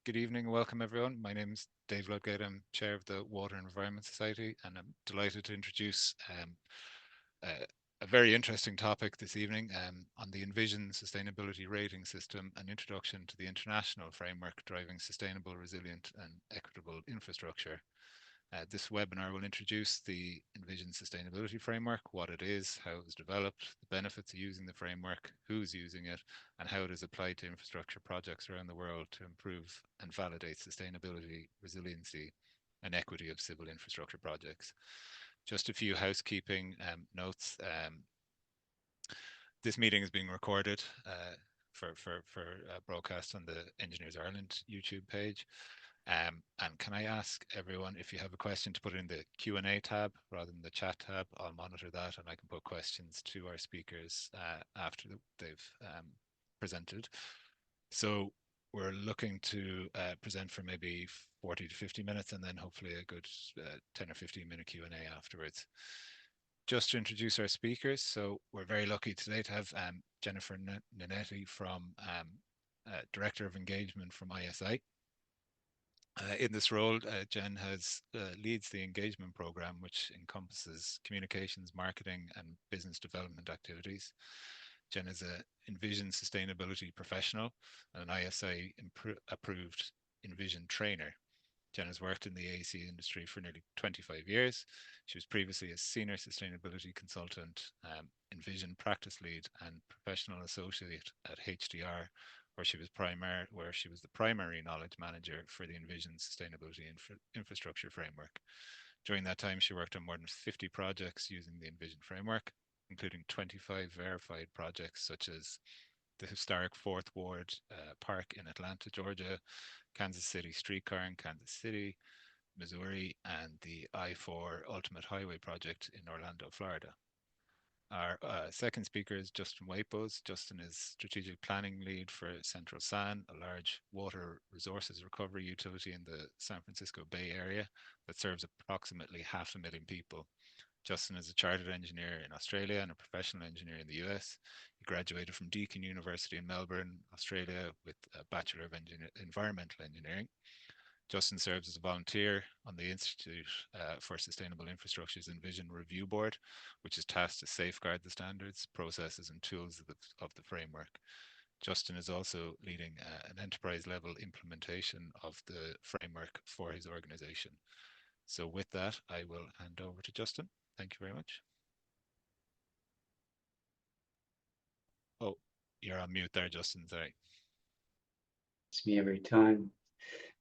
Good evening and welcome everyone. My name is Dave Ludgate. I'm chair of the Water and Environment Society, and I'm delighted to introduce a, a very interesting topic this evening on the Envision Sustainability Rating System, an introduction to the international framework driving sustainable, resilient and equitable infrastructure. This webinar will introduce the Envision Sustainability Framework, what it is, how it was developed, the benefits of using the framework, who's using it, and how it is applied to infrastructure projects around the world to improve and validate sustainability, resiliency, and equity of civil infrastructure projects. Just a few housekeeping notes. This meeting is being recorded for broadcast on the Engineers Ireland YouTube page. And can I ask everyone, if you have a question, to put it in the Q&A tab rather than the chat tab? I'll monitor that and I can put questions to our speakers after they've presented. So we're looking to present for maybe 40 to 50 minutes and then hopefully a good 10 or 15-minute Q&A afterwards. Just to introduce our speakers, so we're very lucky today to have Jennifer Ninete from Director of Engagement from ISI. In this role, Jen leads the engagement program, which encompasses communications, marketing, and business development activities. Jen is an Envision sustainability professional and an ISI approved Envision trainer. Jen has worked in the AEC industry for nearly 25 years. She was previously a senior sustainability consultant, Envision practice lead, and professional associate at HDR, where she was the primary knowledge manager for the Envision Sustainability Infrastructure Framework. During that time, she worked on more than 50 projects using the Envision framework, including 25 verified projects such as the historic Fourth Ward Park in Atlanta, Georgia, Kansas City Streetcar in Kansas City, Missouri, and the I-4 Ultimate Highway project in Orlando, Florida. Our second speaker is Justin Waples. Justin is Strategic Planning Lead for Central San, a large water resources recovery utility in the San Francisco Bay Area that serves approximately 500,000 people. Justin is a chartered engineer in Australia and a professional engineer in the US. He graduated from Deakin University in Melbourne, Australia, with a Bachelor of Environmental Engineering. Justin serves as a volunteer on the Institute for Sustainable Infrastructure's Envision Review Board, which is tasked to safeguard the standards, processes, and tools of the framework. Justin is also leading an enterprise-level implementation of the framework for his organization. So with that, I will hand over to Justin. Thank you very much. Oh, you're on mute there, Justin. Sorry. It's me every time.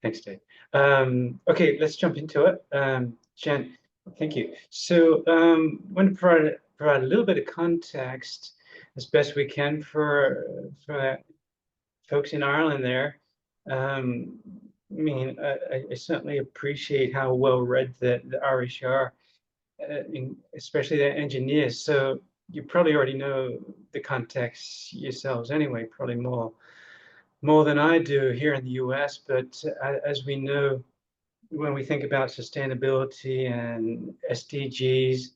Thanks, Dave. Okay, let's jump into it. Jen, thank you. So I want to provide a little bit of context as best we can for folks in Ireland there. I mean, I certainly appreciate how well read the Irish are, especially the engineers. So you probably already know the context yourselves anyway, probably more than I do here in the US, but as we know, when we think about sustainability and SDGs,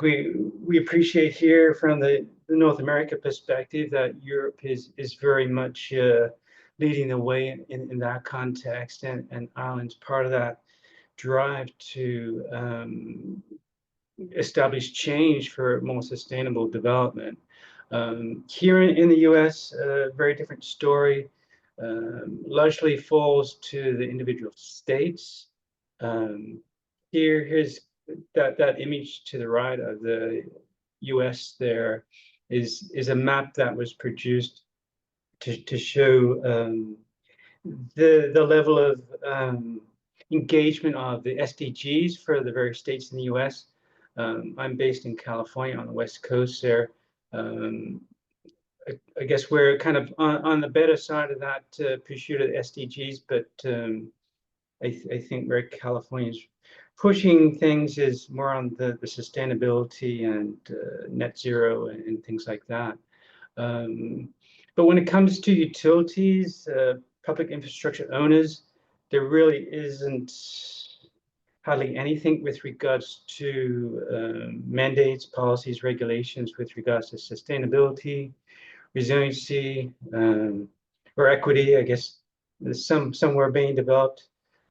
we appreciate here from the North America perspective that Europe is very much leading the way in that context, and Ireland's part of that drive to establish change for more sustainable development. Here in the US, a very different story, largely falls to the individual states. Here's that image to the right of the US there is a map that was produced to show the level of engagement of the SDGs for the various states in the US. I'm based in California on the West Coast there. I guess we're kind of on the better side of that pursuit of the SDGs, but I think where California's pushing things is more on the sustainability and net zero and things like that. But when it comes to utilities, public infrastructure owners, there really isn't hardly anything with regards to mandates, policies, regulations with regards to sustainability, resiliency, or equity, I guess. There's somewhere being developed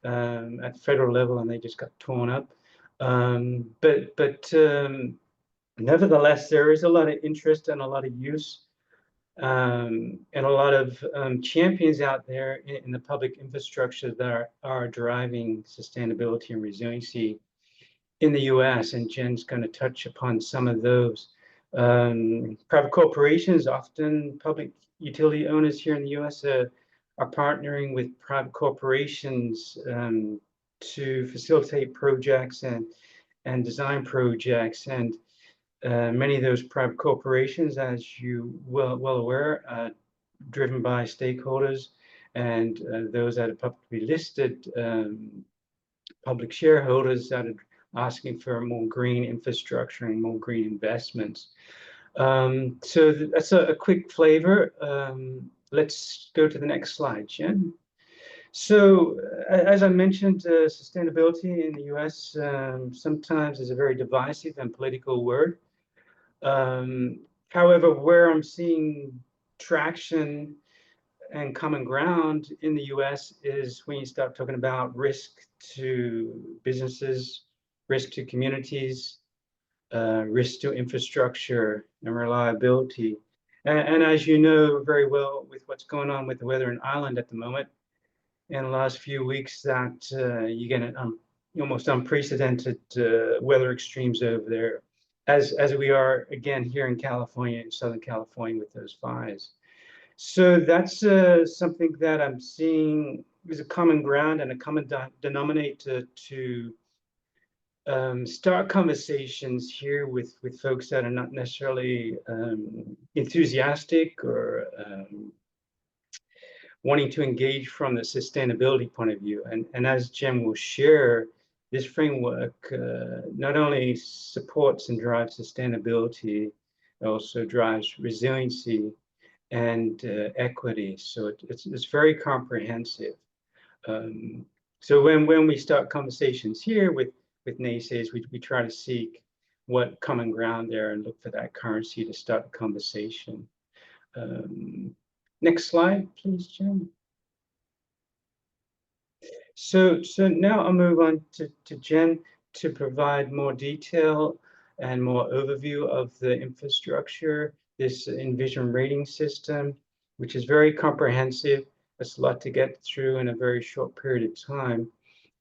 at the federal level, and they just got torn up. But nevertheless, there is a lot of interest and a lot of use and a lot of champions out there in the public infrastructure that are driving sustainability and resiliency in the US, and Jen's going to touch upon some of those. Private corporations, often public utility owners here in the US, are partnering with private corporations to facilitate projects and design projects. And many of those private corporations, as you well aware, driven by stakeholders and those that are publicly listed public shareholders that are asking for more green infrastructure and more green investments. So that's a quick flavor. Let's go to the next slide, Jen. So as I mentioned, sustainability in the US sometimes is a very divisive and political word. However, where I'm seeing traction and common ground in the US is when you start talking about risk to businesses, risk to communities, risk to infrastructure and reliability. And as you know very well, with what's going on with the weather in Ireland at the moment, in the last few weeks, that you get an almost unprecedented weather extremes over there, as we are again here in California, in Southern California, with those fires. So that's something that I'm seeing is a common ground and a common denominator to start conversations here with folks that are not necessarily enthusiastic or wanting to engage from the sustainability point of view. And as Jen will share, this framework not only supports and drives sustainability, it also drives resiliency and equity. So it's very comprehensive. So when we start conversations here with naysayers, we try to seek what common ground there and look for that currency to start the conversation. Next slide, please, Jen. So now I'll move on to Jen to provide more detail and more overview of the infrastructure, this Envision rating system, which is very comprehensive. It's a lot to get through in a very short period of time.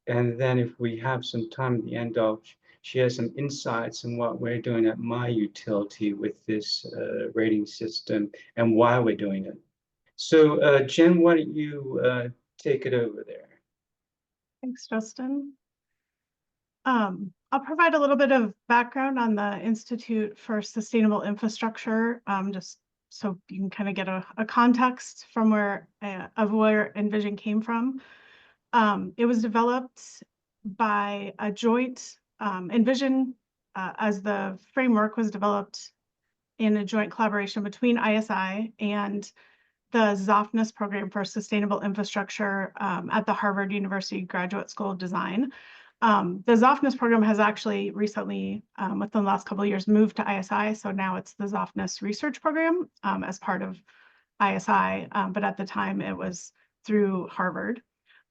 And then if we have some time at the end, I'll share some insights on what we're doing at my utility with this rating system and why we're doing it. So Jen, why don't you take it over there? Thanks, Justin. I'll provide a little bit of background on the Institute for Sustainable Infrastructure, just so you can kind of get a context from where Envision came from. It was developed by a joint Envision as the framework was developed in a joint collaboration between ISI and the ZOFNIS program for sustainable infrastructure at the Harvard University Graduate School of Design. The ZOFNIS program has actually recently, within the last couple of years, moved to ISI. So now it's the ZOFNIS research program as part of ISI, but at the time it was through Harvard.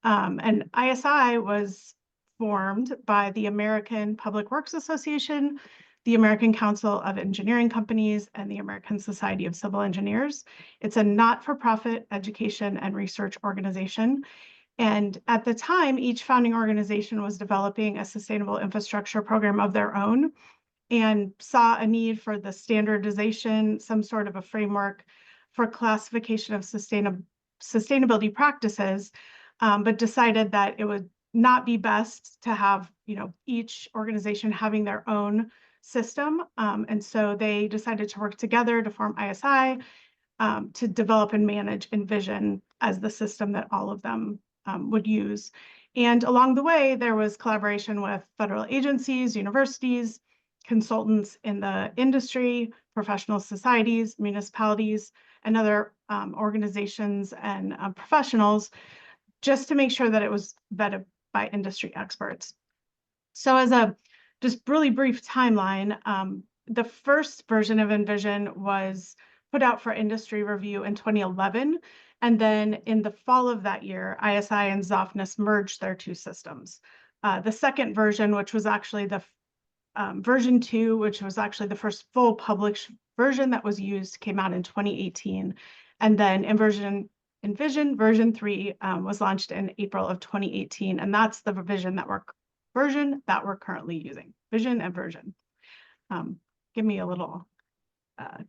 And ISI was formed by the American Public Works Association, the American Council of Engineering Companies, and the American Society of Civil Engineers. It's a not-for-profit education and research organization. And at the time, each founding organization was developing a sustainable infrastructure program of their own and saw a need for the standardization, some sort of a framework for classification of sustainability practices, but decided that it would not be best to have, each organization having their own system. And so they decided to work together to form ISI to develop and manage Envision as the system that all of them would use. And along the way, there was collaboration with federal agencies, universities, consultants in the industry, professional societies, municipalities, and other organizations and professionals, just to make sure that it was vetted by industry experts. So as a just really brief timeline, the first version of Envision was put out for industry review in 2011. And then in the fall of that year, ISI and Zofnas merged their two systems. The second version, which was actually the version 2, which was actually the first full published version that was used, came out in 2018. And then Envision version 3 was launched in April of 2018. And that's the version that we're currently using, Vision and version. Give me a little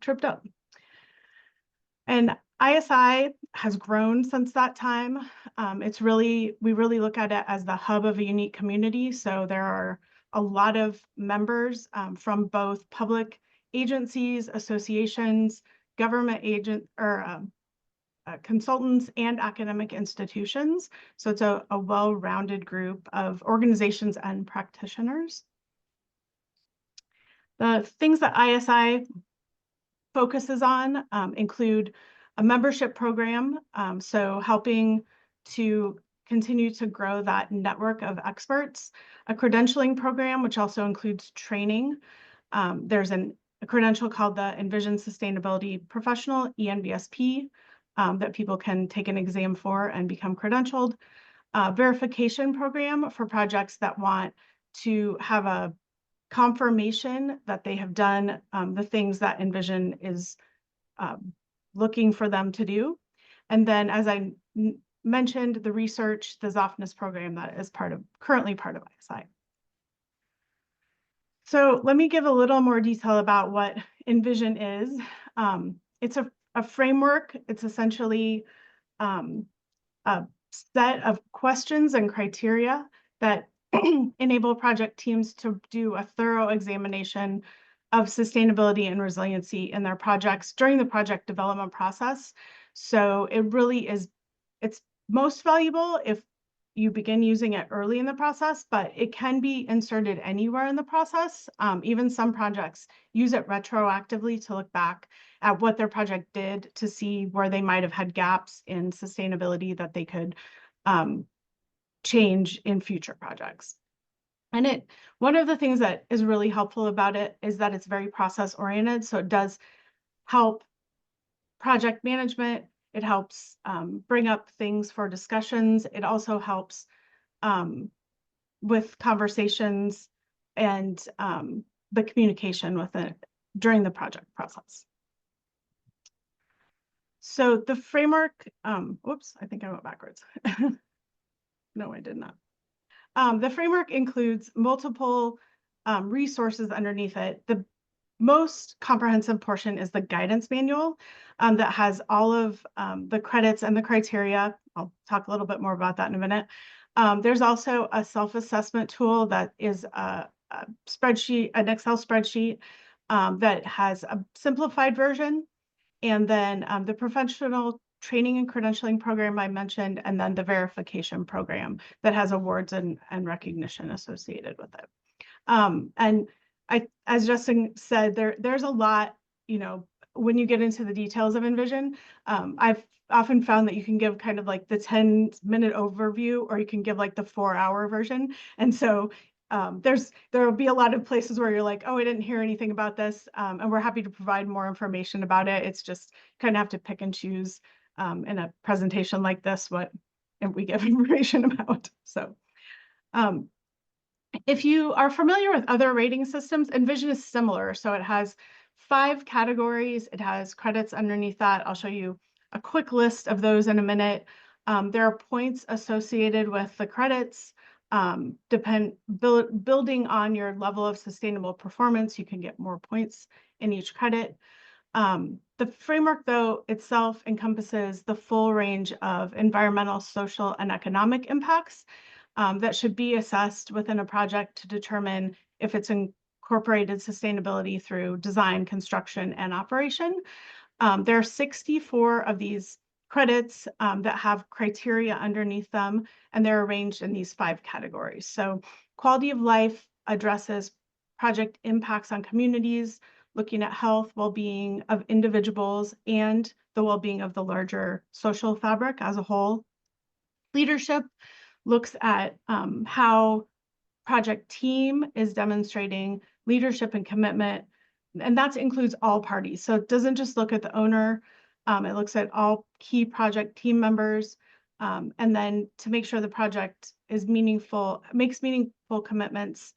tripped up. And ISI has grown since that time. We really look at it as the hub of a unique community. So there are a lot of members from both public agencies, associations, government consultants, and academic institutions. So it's a well-rounded group of organizations and practitioners. The things that ISI focuses on include a membership program, so helping to continue to grow that network of experts, a credentialing program, which also includes training. There's a credential called the Envision Sustainability Professional, ENVSP, that people can take an exam for and become credentialed. Verification program for projects that want to have a confirmation that they have done the things that Envision is looking for them to do. And then, as I mentioned, the research, the Zofnas program that is currently part of ISI. So let me give a little more detail about what Envision is. It's a framework. It's essentially a set of questions and criteria that enable project teams to do a thorough examination of sustainability and resiliency in their projects during the project development process. So it really is, it's most valuable if you begin using it early in the process, but it can be inserted anywhere in the process. Even some projects use it retroactively to look back at what their project did to see where they might have had gaps in sustainability that they could change in future projects. And one of the things that is really helpful about it is that it's very process oriented. So it does help project management. It helps bring up things for discussions. It also helps with conversations and the communication with it during the project process. So the framework, whoops, I think I went backwards. No, I did not. The framework includes multiple resources underneath it. The most comprehensive portion is the guidance manual that has all of the credits and the criteria. I'll talk a little bit more about that in a minute. There's also a self-assessment tool that is a spreadsheet, an Excel spreadsheet that has a simplified version. And then the professional training and credentialing program I mentioned, and then the verification program that has awards and recognition associated with it. And as Justin said, there's a lot, when you get into the details of Envision. I've often found that you can give kind of like the 10-minute overview, or you can give like the 4-hour version. And so there will be a lot of places where you're like, oh, I didn't hear anything about this. And we're happy to provide more information about it. It's just kind of have to pick and choose in a presentation like this what we give information about. So if you are familiar with other rating systems, Envision is similar. So it has 5 categories. It has credits underneath that. I'll show you a quick list of those in a minute. There are points associated with the credits. Building on your level of sustainable performance, you can get more points in each credit. The framework, though, itself encompasses the full range of environmental, social, and economic impacts that should be assessed within a project to determine if it's incorporated sustainability through design, construction, and operation. There are 64 of these credits that have criteria underneath them, and they're arranged in these 5 categories. So quality of life addresses project impacts on communities, looking at health, well-being of individuals, and the well-being of the larger social fabric as a whole. Leadership looks at how project team is demonstrating leadership and commitment, and that includes all parties. So it doesn't just look at the owner. It looks at all key project team members, and then to make sure the project is meaningful, makes meaningful commitments,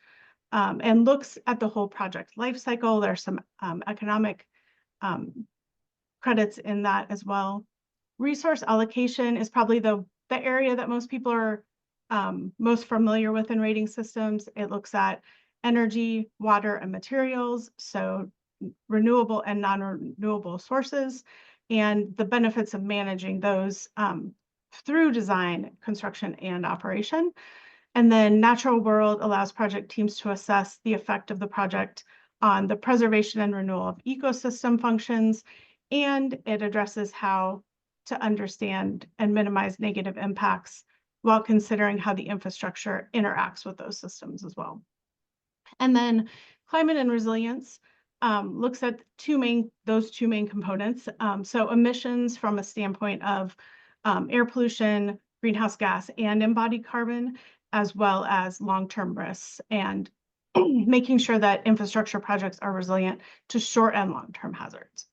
and looks at the whole project life cycle. There's some economic credits in that as well. Resource allocation is probably the area that most people are most familiar with in rating systems. It looks at energy, water, and materials, so renewable and non-renewable sources, and the benefits of managing those through design, construction, and operation. And then Natural World allows project teams to assess the effect of the project on the preservation and renewal of ecosystem functions, and it addresses how to understand and minimize negative impacts while considering how the infrastructure interacts with those systems as well. And then climate and resilience looks at those two main components. So emissions from a standpoint of air pollution, greenhouse gas, and embodied carbon, as well as long-term risks, and making sure that infrastructure projects are resilient to short and long-term hazards.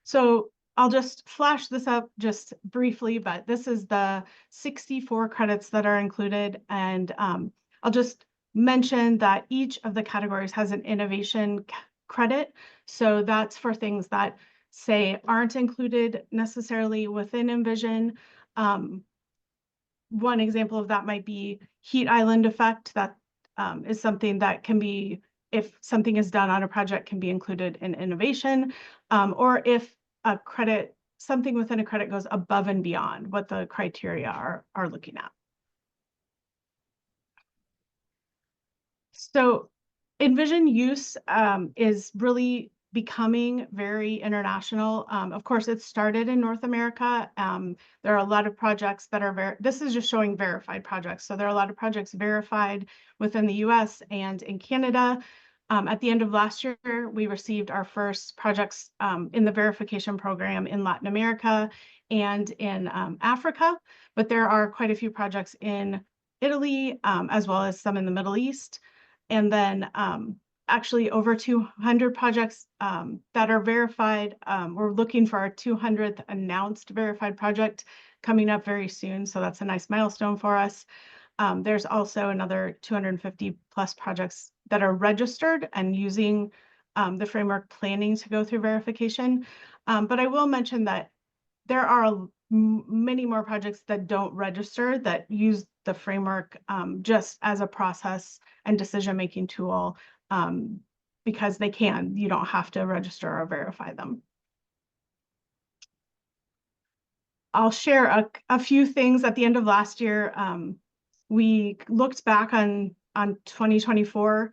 So I'll just flash this up just briefly, but this is the 64 credits that are included. And I'll just mention that each of the categories has an innovation credit. So that's for things that, say, aren't included necessarily within Envision. One example of that might be heat island effect. That is something that can be, if something is done on a project, can be included in innovation, or if a credit, something within a credit goes above and beyond what the criteria are looking at. So Envision use is really becoming very international. Of course, it started in North America. There are a lot of projects that are this is just showing verified projects. So there are a lot of projects verified within the US and in Canada. At the end of last year, we received our first projects in the verification program in Latin America and in Africa, but there are quite a few projects in Italy, as well as some in the Middle East. And then actually over 200 projects that are verified. We're looking for our 200th announced verified project coming up very soon. So that's a nice milestone for us. There's also another 250 plus projects that are registered and using the framework planning to go through verification. But I will mention that there are many more projects that don't register that use the framework just as a process and decision-making tool because they can. You don't have to register or verify them. I'll share a few things. At the end of last year, we looked back on 2024.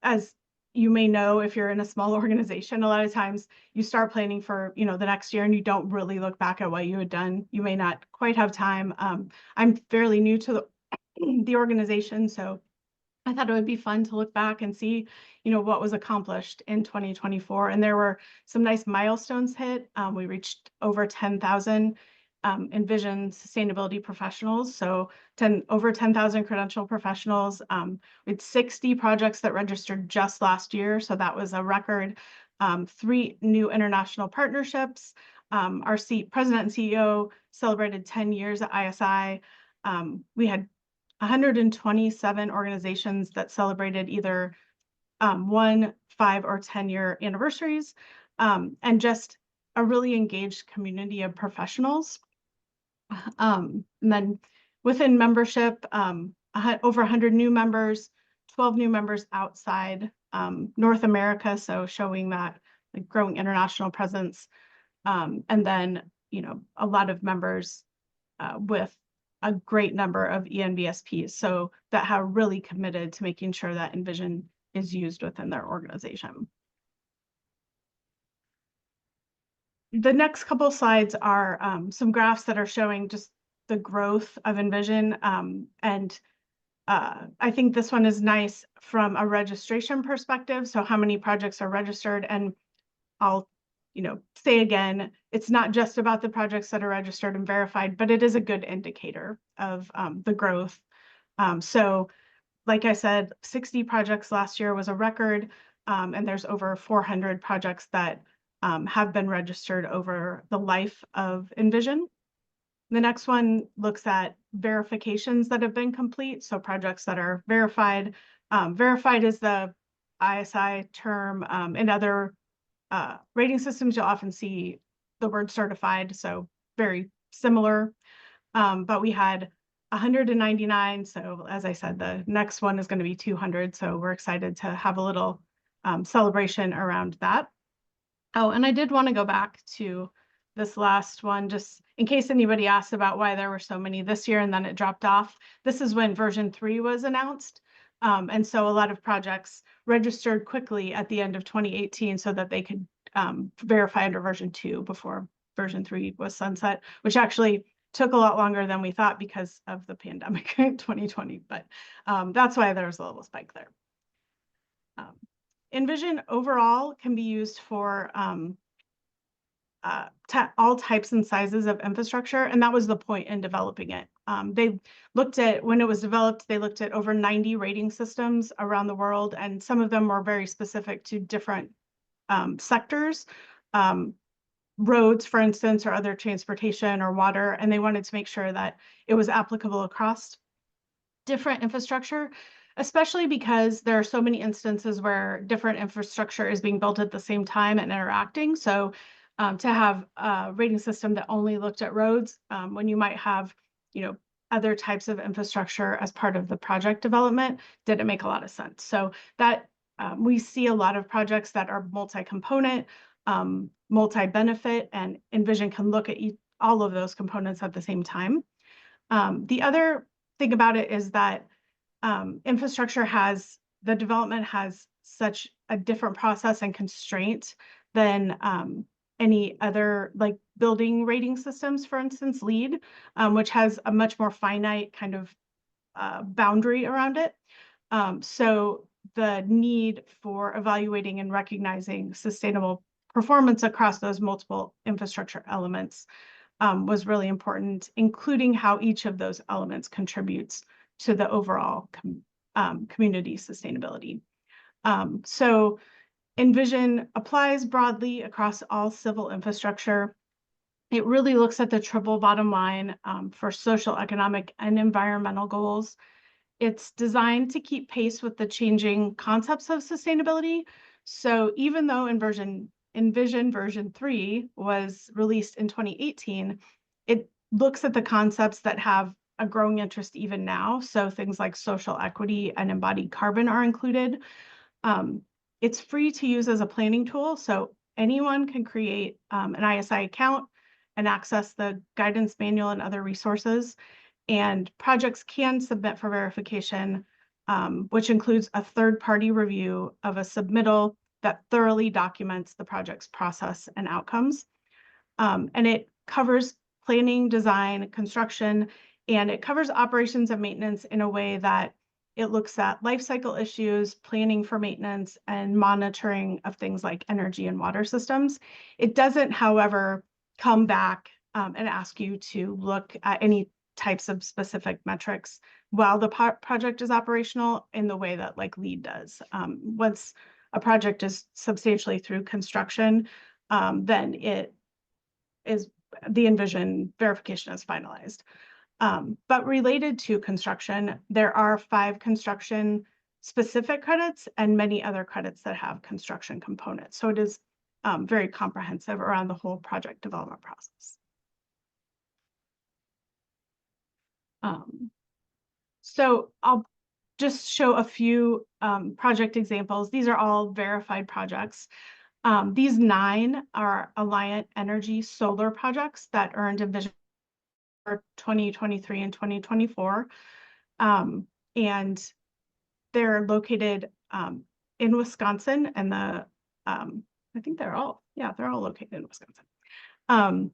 As you may know, if you're in a small organization, a lot of times you start planning for the next year and you don't really look back at what you had done. You may not quite have time. I'm fairly new to the organization, so I thought it would be fun to look back and see, what was accomplished in 2024. And there were some nice milestones hit. We reached over 10,000 Envision sustainability professionals. So over 10,000 credential professionals. We had 60 projects that registered just last year. So that was a record. 3 new international partnerships. Our president and CEO celebrated 10 years at ISI. We had 127 organizations that celebrated either 1, 5, or 10-year anniversaries, and just a really engaged community of professionals. And then within membership, over 100 new members, 12 new members outside North America, so showing that growing international presence, and then a lot of members with a great number of ENVSPs, so that have really committed to making sure that Envision is used within their organization. The next couple of slides are some graphs that are showing just the growth of Envision. And I think this one is nice from a registration perspective. So how many projects are registered? And I'll say again, it's not just about the projects that are registered and verified, but it is a good indicator of the growth. So like I said, 60 projects last year was a record, and there's over 400 projects that have been registered over the life of Envision. The next one looks at verifications that have been complete, so projects that are verified. Verified is the ISI term. In other rating systems, you'll often see the word certified, so very similar. But we had 199, so as I said, the next one is going to be 200, so we're excited to have a little celebration around that. Oh, and I did want to go back to this last one, just in case anybody asked about why there were so many this year and then it dropped off. This is when version 3 was announced. And so a lot of projects registered quickly at the end of 2018 so that they could verify under version 2 before version 3 was sunset, which actually took a lot longer than we thought because of the pandemic in 2020. But that's why there's a little spike there. Envision overall can be used for all types and sizes of infrastructure, and that was the point in developing it. They looked at, when it was developed, they looked at over 90 rating systems around the world, and some of them were very specific to different sectors, roads, for instance, or other transportation or water, and they wanted to make sure that it was applicable across different infrastructure, especially because there are so many instances where different infrastructure is being built at the same time and interacting. So to have a rating system that only looked at roads when you might have, other types of infrastructure as part of the project development didn't make a lot of sense. So that we see a lot of projects that are multi-component, multi-benefit, and Envision can look at all of those components at the same time. The other thing about it is that infrastructure the development has such a different process and constraint than any other, like building rating systems, for instance, LEED, which has a much more finite kind of boundary around it. So the need for evaluating and recognizing sustainable performance across those multiple infrastructure elements was really important, including how each of those elements contributes to the overall community sustainability. So Envision applies broadly across all civil infrastructure. It really looks at the triple bottom line for social, economic, and environmental goals. It's designed to keep pace with the changing concepts of sustainability. So even though Envision version 3 was released in 2018, it looks at the concepts that have a growing interest even now. So things like social equity and embodied carbon are included. It's free to use as a planning tool, so anyone can create an ISI account and access the guidance manual and other resources. And projects can submit for verification, which includes a third-party review of a submittal that thoroughly documents the project's process and outcomes. And it covers planning, design, construction, and it covers operations and maintenance in a way that it looks at life cycle issues, planning for maintenance, and monitoring of things like energy and water systems. It doesn't, however, come back and ask you to look at any types of specific metrics while the project is operational in the way that like LEED does. Once a project is substantially through construction, then the Envision verification is finalized. But related to construction, there are 5 construction specific credits and many other credits that have construction components. So it is very comprehensive around the whole project development process. So I'll just show a few project examples. These are all verified projects. These 9 are Alliant Energy solar projects that earned Envision for 2023 and 2024. And they're located in Wisconsin, and I think they're all located in Wisconsin.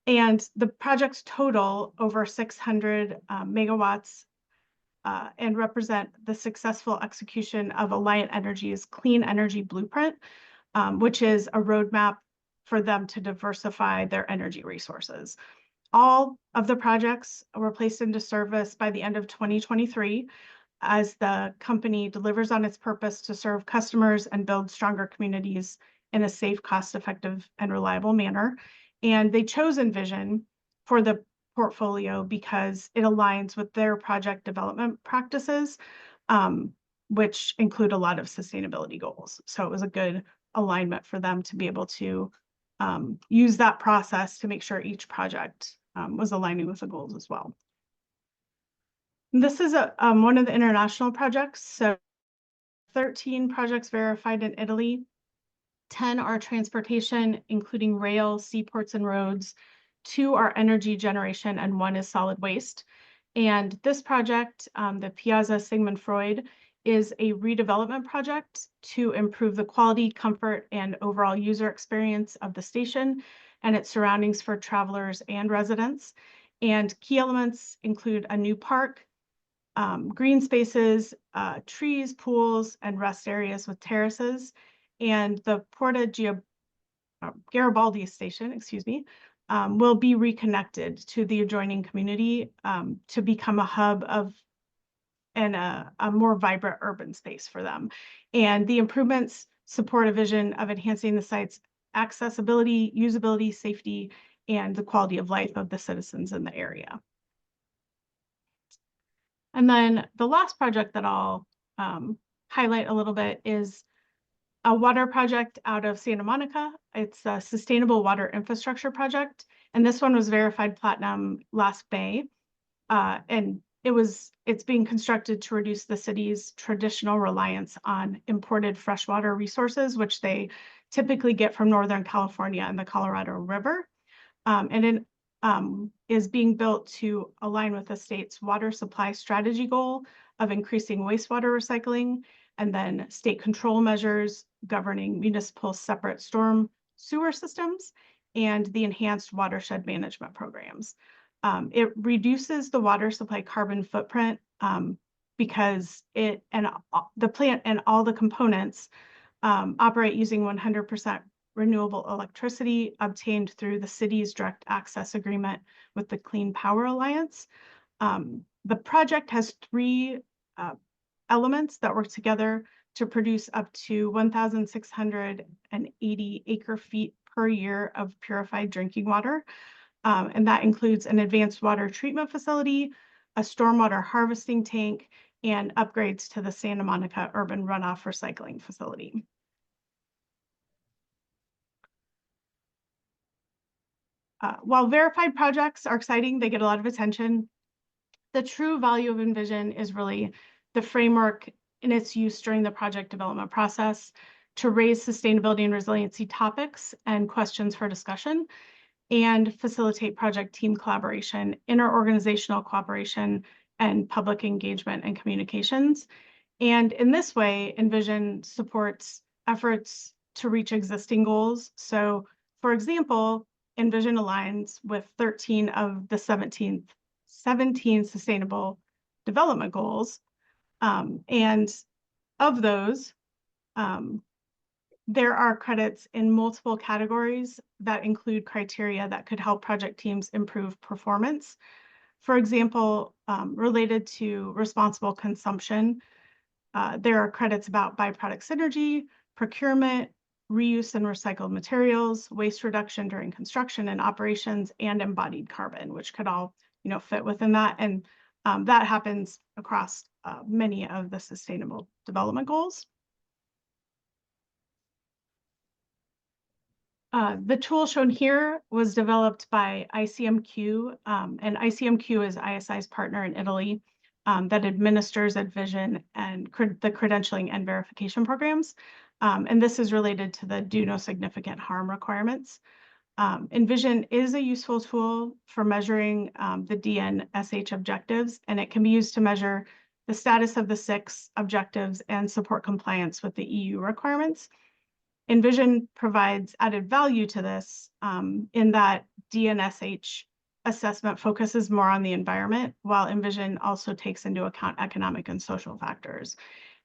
And the projects total over 600 megawatts and represent the successful execution of Alliant Energy's Clean Energy Blueprint, which is a roadmap for them to diversify their energy resources. All of the projects were placed into service by the end of 2023 as the company delivers on its purpose to serve customers and build stronger communities in a safe, cost-effective, and reliable manner. And they chose Envision for the portfolio because it aligns with their project development practices, which include a lot of sustainability goals. So it was a good alignment for them to be able to use that process to make sure each project was aligning with the goals as well. This is one of the international projects. So 13 projects verified in Italy. 10 are transportation, including rail, seaports, and roads. 2 are energy generation, and 1 is solid waste. And this project, the Piazza Sigmund Freud, is a redevelopment project to improve the quality, comfort, and overall user experience of the station and its surroundings for travelers and residents. And key elements include a new park, green spaces, trees, pools, and rest areas with terraces. And the Porta Garibaldi station, excuse me, will be reconnected to the adjoining community to become a hub of and a more vibrant urban space for them. And the improvements support a vision of enhancing the site's accessibility, usability, safety, and the quality of life of the citizens in the area. And then the last project that I'll highlight a little bit is a water project out of Santa Monica. It's a sustainable water infrastructure project. And this one was verified platinum last May. And it's being constructed to reduce the city's traditional reliance on imported freshwater resources, which they typically get from Northern California and the Colorado River. And it is being built to align with the state's water supply strategy goal of increasing wastewater recycling, and then state control measures governing municipal separate storm sewer systems and the enhanced watershed management programs. It reduces the water supply carbon footprint because the plant and all the components operate using 100% renewable electricity obtained through the city's direct access agreement with the Clean Power Alliance. The project has 3 elements that work together to produce up to 1,680 acre-feet per year of purified drinking water. And that includes an advanced water treatment facility, a stormwater harvesting tank, and upgrades to the Santa Monica urban runoff recycling facility. While verified projects are exciting, they get a lot of attention. The true value of Envision is really the framework in its use during the project development process to raise sustainability and resiliency topics and questions for discussion, and facilitate project team collaboration, interorganizational cooperation, and public engagement and communications. And in this way, Envision supports efforts to reach existing goals. So, for example, Envision aligns with 13 of the 17 sustainable development goals. And of those, there are credits in multiple categories that include criteria that could help project teams improve performance. For example, related to responsible consumption, there are credits about byproduct synergy, procurement, reuse and recycled materials, waste reduction during construction and operations, and embodied carbon, which could all fit within that. And that happens across many of the sustainable development goals. The tool shown here was developed by ICMQ, and ICMQ is ISI's partner in Italy that administers Envision and the credentialing and verification programs. And this is related to the do no significant harm requirements. Envision is a useful tool for measuring the DNSH objectives, and it can be used to measure the status of the 6 objectives and support compliance with the EU requirements. Envision provides added value to this in that DNSH assessment focuses more on the environment, while Envision also takes into account economic and social factors.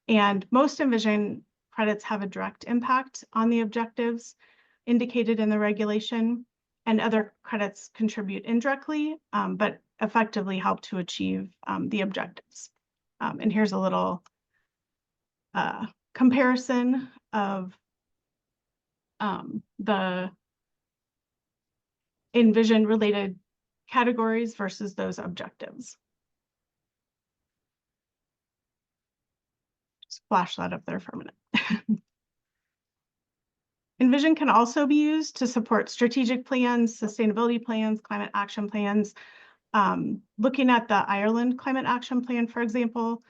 And most Envision credits have a direct impact on the objectives indicated in the regulation, and other credits contribute indirectly, but effectively help to achieve the objectives. And here's a little comparison of the Envision related categories versus those objectives. Just flash that up there for a minute. Envision can also be used to support strategic plans, sustainability plans, climate action plans. Looking at the Ireland Climate Action Plan, for example,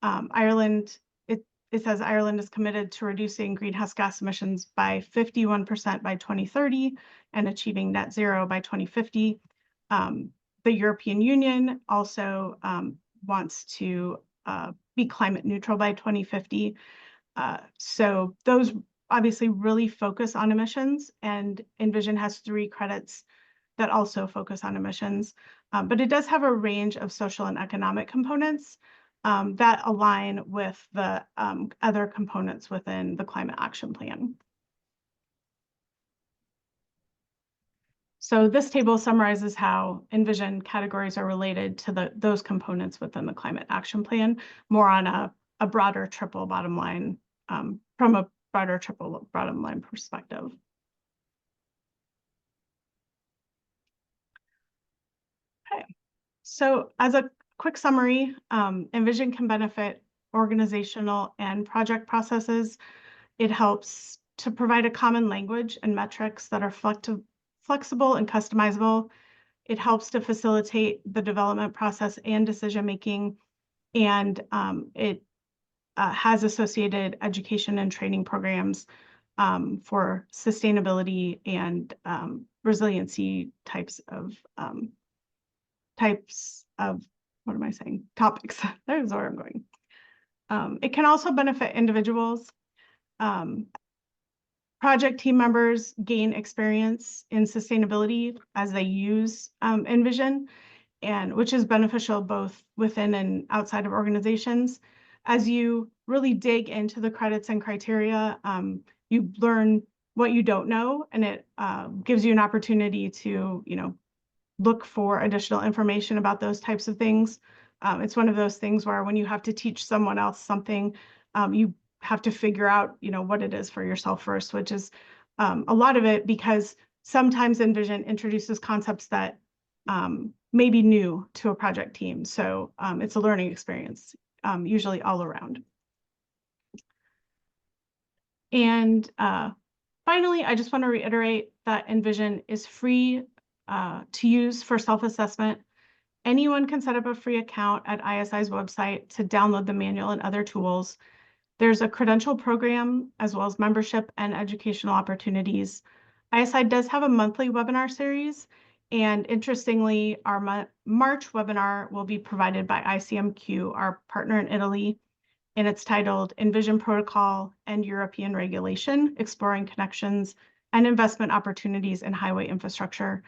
Ireland, it says Ireland is committed to reducing greenhouse gas emissions by 51% by 2030 and achieving net zero by 2050. The European Union also wants to be climate neutral by 2050. So those obviously really focus on emissions, and Envision has 3 credits that also focus on emissions. But it does have a range of social and economic components that align with the other components within the Climate Action Plan. So this table summarizes how Envision categories are related to those components within the Climate Action Plan, more on a broader triple bottom line, from a broader triple bottom line perspective. Okay, so as a quick summary, Envision can benefit organizational and project processes. It helps to provide a common language and metrics that are flexible and customizable. It helps to facilitate the development process and decision-making, and it has associated education and training programs for sustainability and resiliency types of what am I saying? Topics. There's where I'm going. It can also benefit individuals. Project team members gain experience in sustainability as they use Envision, and which is beneficial both within and outside of organizations. As you really dig into the credits and criteria, you learn what you don't know, and it gives you an opportunity to, look for additional information about those types of things. It's one of those things where when you have to teach someone else something, you have to figure out, what it is for yourself first, which is a lot of it because sometimes Envision introduces concepts that may be new to a project team. So it's a learning experience, usually all around. And finally, I just want to reiterate that Envision is free to use for self-assessment. Anyone can set up a free account at ISI's website to download the manual and other tools. There's a credential program as well as membership and educational opportunities. ISI does have a monthly webinar series, and interestingly, our March webinar will be provided by ICMQ, our partner in Italy, and it's titled Envision Protocol and European Regulation, Exploring Connections and Investment Opportunities in Highway Infrastructure.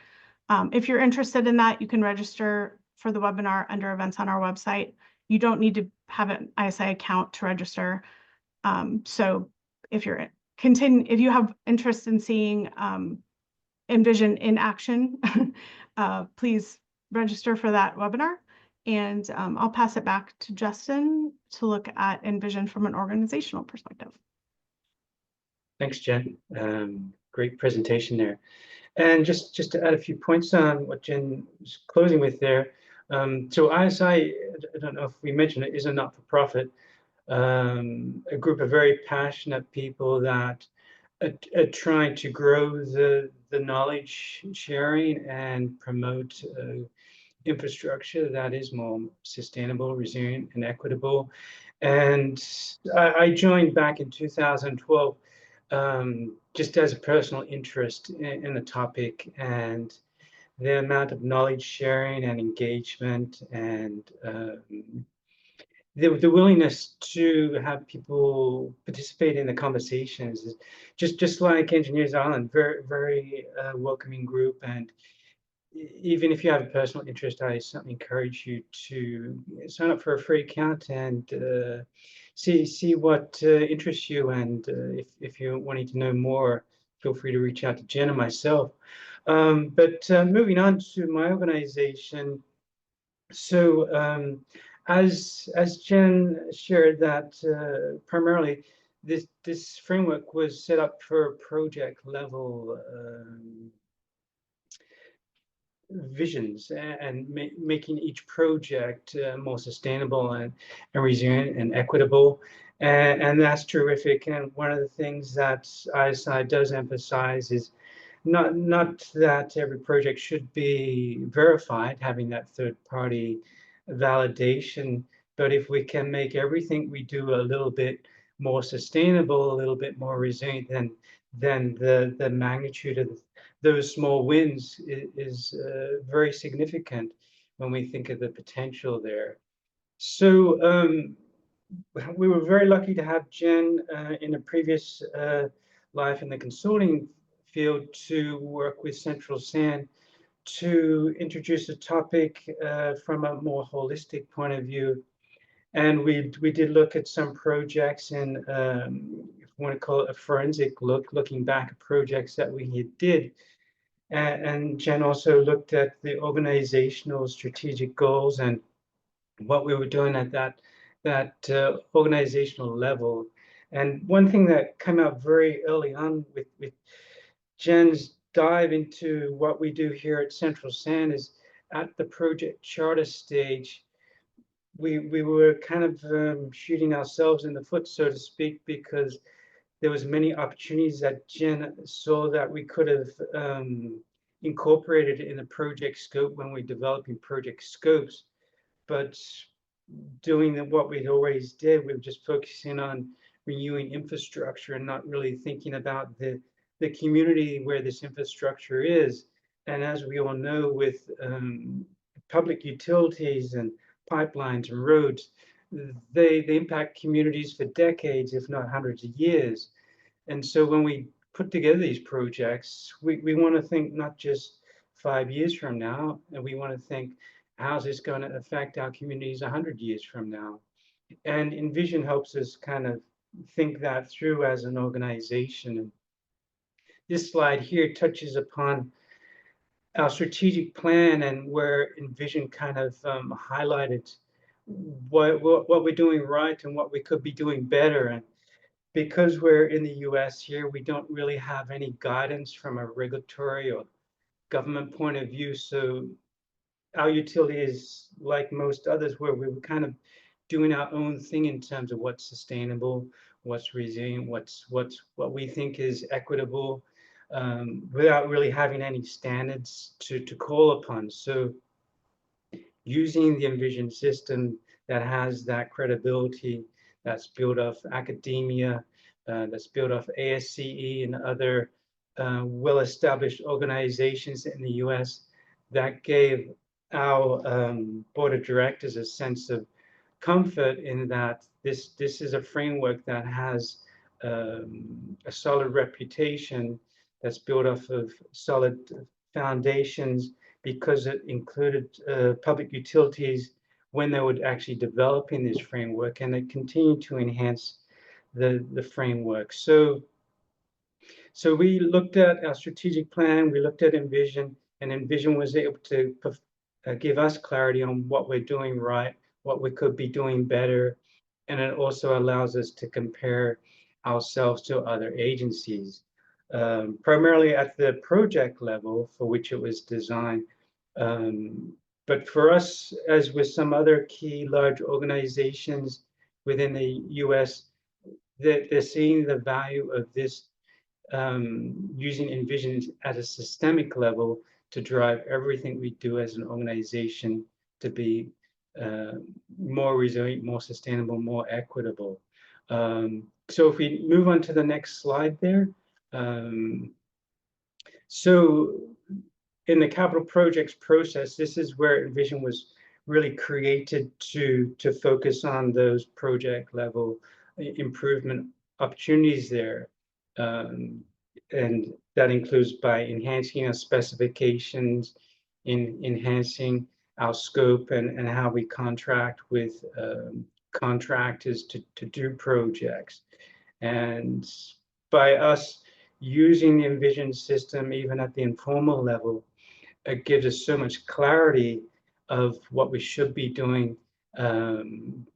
If you're interested in that, you can register for the webinar under events on our website. You don't need to have an ISI account to register. So if you have interest in seeing Envision in action, please register for that webinar. And I'll pass it back to Justin to look at Envision from an organizational perspective. Thanks, Jen. Great presentation there. And just to add a few points on what Jen was closing with there. So ISI, I don't know if we mentioned it, is a not-for-profit, a group of very passionate people that are trying to grow the knowledge sharing and promote infrastructure that is more sustainable, resilient, and equitable. And I joined back in 2012 just as a personal interest in the topic, and the amount of knowledge sharing and engagement and the willingness to have people participate in the conversations is just like Engineers Ireland, very, very welcoming group. And even if you have a personal interest, I certainly encourage you to sign up for a free account and see what interests you. And if you're wanting to know more, feel free to reach out to Jen and myself. But moving on to my organization. So as Jen shared that primarily this framework was set up for project level visions and making each project more sustainable and resilient and equitable. And that's terrific. And one of the things that ISI does emphasize is not that every project should be verified, having that third party validation, but if we can make everything we do a little bit more sustainable, a little bit more resilient, then the magnitude of those small wins is very significant when we think of the potential there. So we were very lucky to have Jen in a previous life in the consulting field to work with Central SAN to introduce a topic from a more holistic point of view. And we did look at some projects and if you want to call it a forensic look, looking back at projects that we did. And Jen also looked at the organizational strategic goals and what we were doing at that organizational level. And one thing that came out very early on with Jen's dive into what we do here at Central SAN is at the project charter stage, we were kind of shooting ourselves in the foot, so to speak, because there was many opportunities that Jen saw that we could have incorporated in the project scope when we're developing project scopes. But doing what we always did, we were just focusing on renewing infrastructure and not really thinking about the community where this infrastructure is. And as we all know, with public utilities and pipelines and roads, they impact communities for decades, if not hundreds of years. And so when we put together these projects, we want to think not just 5 years from now, and we want to think, how's this going to affect our communities 100 years from now? And Envision helps us kind of think that through as an organization. And this slide here touches upon our strategic plan and where Envision kind of highlighted what we're doing right and what we could be doing better. And because we're in the US here, we don't really have any guidance from a regulatory or government point of view. So our utility is like most others where we were kind of doing our own thing in terms of what's sustainable, what's resilient, what we think is equitable, without really having any standards to call upon. So using the Envision system that has that credibility, that's built off academia, that's built off ASCE and other well-established organizations in the US, that gave our board of directors a sense of comfort in that this is a framework that has a solid reputation, that's built off of solid foundations, because it included public utilities when they were actually developing this framework, and it continued to enhance the framework. So we looked at our strategic plan, we looked at Envision, and Envision was able to give us clarity on what we're doing right, what we could be doing better, and it also allows us to compare ourselves to other agencies, primarily at the project level for which it was designed. But for us, as with some other key large organizations within the US, they're seeing the value of this, using Envision at a systemic level to drive everything we do as an organization to be more resilient, more sustainable, more equitable. So if we move on to the next slide there. So in the capital projects process, this is where Envision was really created to focus on those project level improvement opportunities there. And that includes by enhancing our specifications, enhancing our scope and how we contract with contractors to do projects. And by us using the Envision system, even at the informal level, it gives us so much clarity of what we should be doing,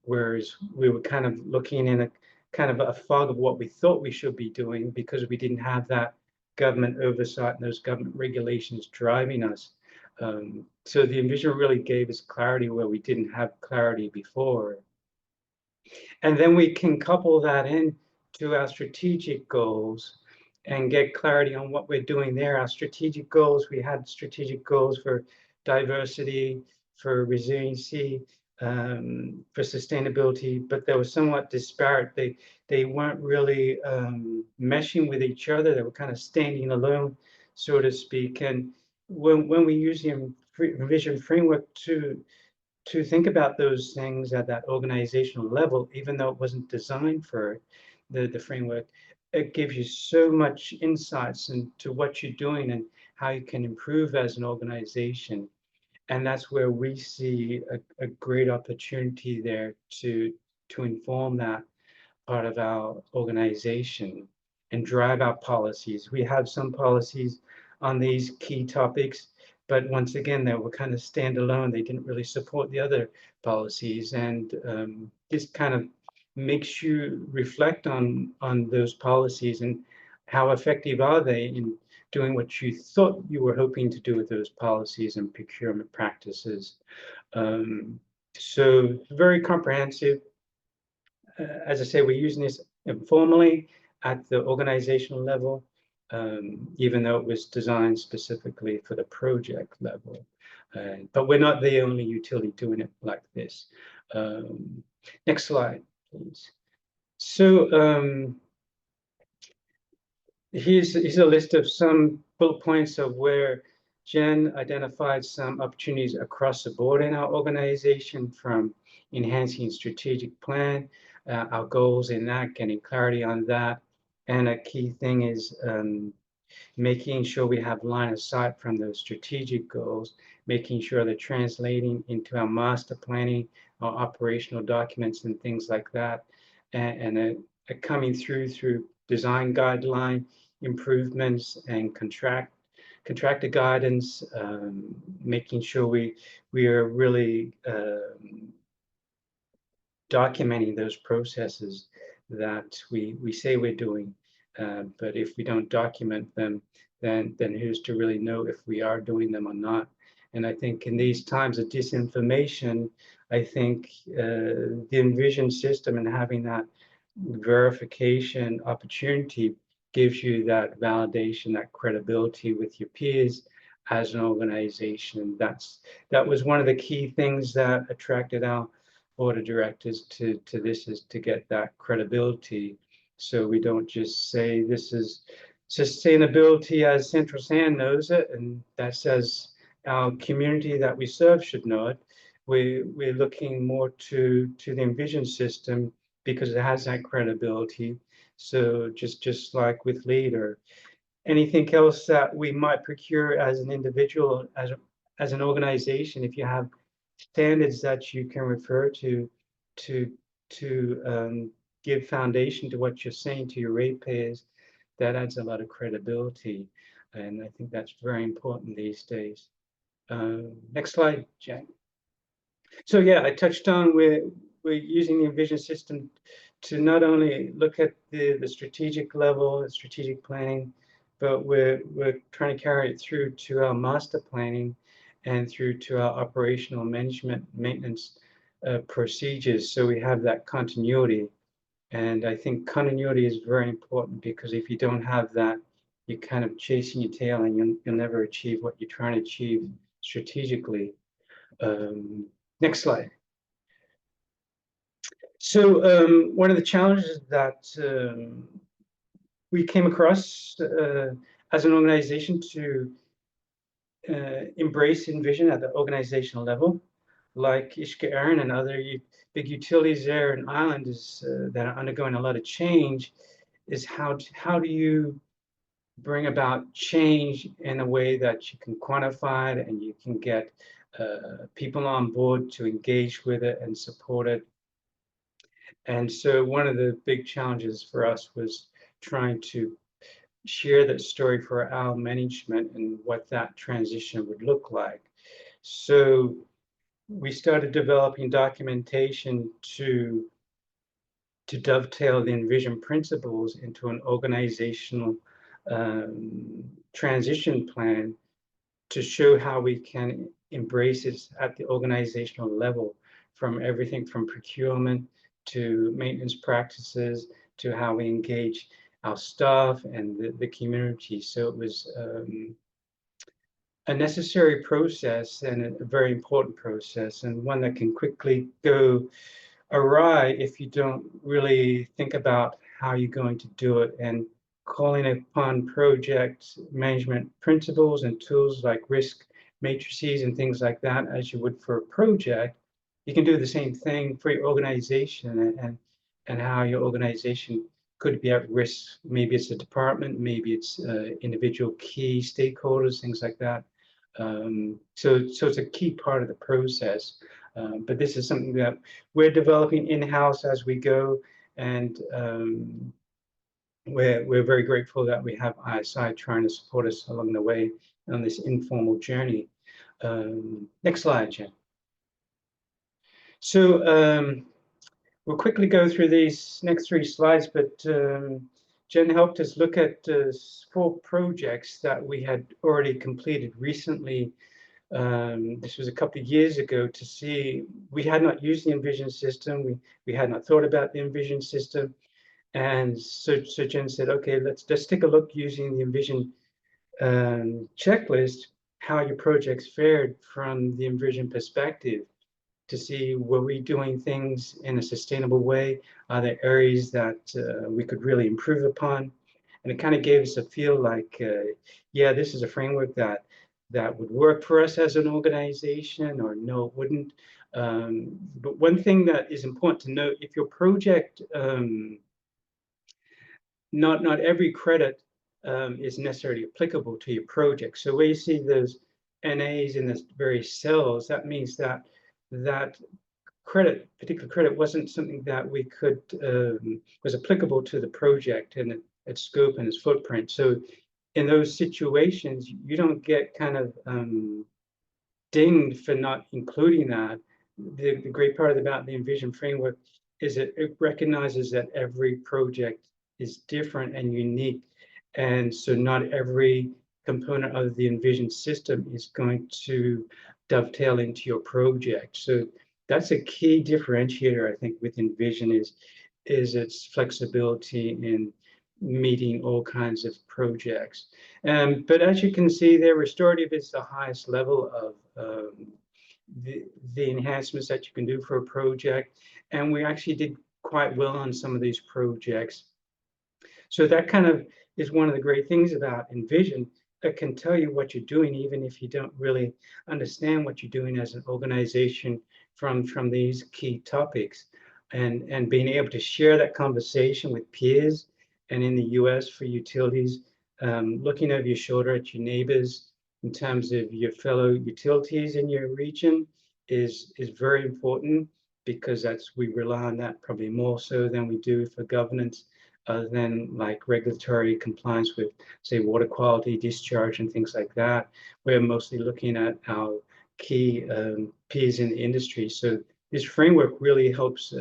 whereas we were kind of looking in kind of a fog of what we thought we should be doing because we didn't have that government oversight and those government regulations driving us. So the Envision really gave us clarity where we didn't have clarity before. And then we can couple that in to our strategic goals and get clarity on what we're doing there. Our strategic goals, we had strategic goals for diversity, for resiliency, for sustainability, but they were somewhat disparate. They weren't really meshing with each other. They were kind of standing alone, so to speak. And when we use the Envision framework to think about those things at that organizational level, even though it wasn't designed for the framework, it gives you so much insights into what you're doing and how you can improve as an organization. And that's where we see a great opportunity there to inform that part of our organization and drive our policies. We have some policies on these key topics, but once again, they were kind of standalone. They didn't really support the other policies, and this kind of makes you reflect on those policies and how effective are they in doing what you thought you were hoping to do with those policies and procurement practices. So very comprehensive. As I say, we're using this informally at the organizational level, even though it was designed specifically for the project level. But we're not the only utility doing it like this. Next slide, please. So here's a list of some bullet points of where Jen identified some opportunities across the board in our organization, from enhancing strategic plan, our goals in that, getting clarity on that. And a key thing is making sure we have line of sight from those strategic goals, making sure they're translating into our master planning, our operational documents and things like that, and coming through design guideline improvements and contractor guidance, making sure we are really documenting those processes that we say we're doing. But if we don't document them, then who's to really know if we are doing them or not? And I think in these times of disinformation, I think the Envision system and having that verification opportunity gives you that validation, that credibility with your peers as an organization. That was one of the key things that attracted our board of directors to this, is to get that credibility. So we don't just say this is sustainability as Central Sand knows it, and that says our community that we serve should know it. We're looking more to the Envision system because it has that credibility. So just like with LEAD or anything else that we might procure as an individual, as an organization, if you have standards that you can refer to give foundation to what you're saying to your ratepayers, that adds a lot of credibility. And I think that's very important these days. Next slide, Jack. So yeah, I touched on we're using the Envision system to not only look at the strategic level, strategic planning, but we're trying to carry it through to our master planning and through to our operational management maintenance procedures. So we have that continuity. And I think continuity is very important, because if you don't have that, you're kind of chasing your tail and you'll never achieve what you're trying to achieve strategically. Next slide. So one of the challenges that we came across as an organization to embrace Envision at the organizational level, like Ishka Aaron and other big utilities there in Ireland that are undergoing a lot of change, is how do you bring about change in a way that you can quantify it and you can get people on board to engage with it and support it. And so one of the big challenges for us was trying to share that story for our management and what that transition would look like. So we started developing documentation to to dovetail the Envision principles into an organizational transition plan to show how we can embrace it at the organizational level, from everything from procurement to maintenance practices to how we engage our staff and the community. So it was a necessary process and a very important process, and one that can quickly go awry if you don't really think about how you're going to do it. And calling upon project management principles and tools like risk matrices and things like that, as you would for a project, you can do the same thing for your organization and how your organization could be at risk. Maybe it's a department, maybe it's individual key stakeholders, things like that. So it's a key part of the process. But this is something that we're developing in-house as we go, and we're very grateful that we have ISI trying to support us along the way on this informal journey. Next slide, Jen. So we'll quickly go through these next 3 slides, but Jen helped us look at 4 projects that we had already completed recently. This was a couple of years ago, to see we had not used the Envision system. We had not thought about the Envision system. And so Jen said, okay, let's take a look using the Envision checklist, how your projects fared from the Envision perspective, to see, were we doing things in a sustainable way? Are there areas that we could really improve upon? And it kind of gave us a feel like, yeah, this is a framework that would work for us as an organization, or no, it wouldn't. But one thing that is important to note, if your project, not every credit is necessarily applicable to your project. So where you see those NAs in the various cells, that means that particular credit wasn't something that we could was applicable to the project and its scope and its footprint. So in those situations, you don't get kind of dinged for not including that. The great part about the Envision framework is that it recognizes that every project is different and unique, and so not every component of the Envision system is going to dovetail into your project. So that's a key differentiator, I think, with Envision is its flexibility in meeting all kinds of projects. But as you can see there, restorative is the highest level of the enhancements that you can do for a project. And we actually did quite well on some of these projects. So that kind of is one of the great things about Envision. It can tell you what you're doing, even if you don't really understand what you're doing as an organization from these key topics. And being able to share that conversation with peers, and in the US for utilities, looking over your shoulder at your neighbors in terms of your fellow utilities in your region is very important, because we rely on that probably more so than we do for governance, other than like regulatory compliance with, say, water quality, discharge, and things like that. We're mostly looking at our key peers in the industry. So this framework really helps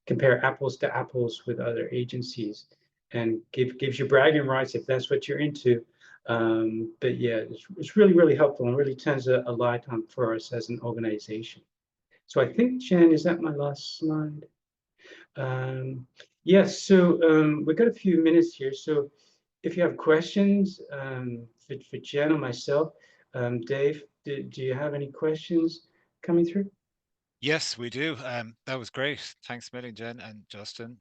compare apples to apples with other agencies, and gives you bragging rights if that's what you're into. But yeah, it's really, really helpful, and really turns a light on for us as an organization. So I think, Jen, is that my last slide? Yes, so we've got a few minutes here. So if you have questions for Jen or myself, Dave, do you have any questions coming through? Yes, we do. That was great. Thanks a million, Jen and Justin.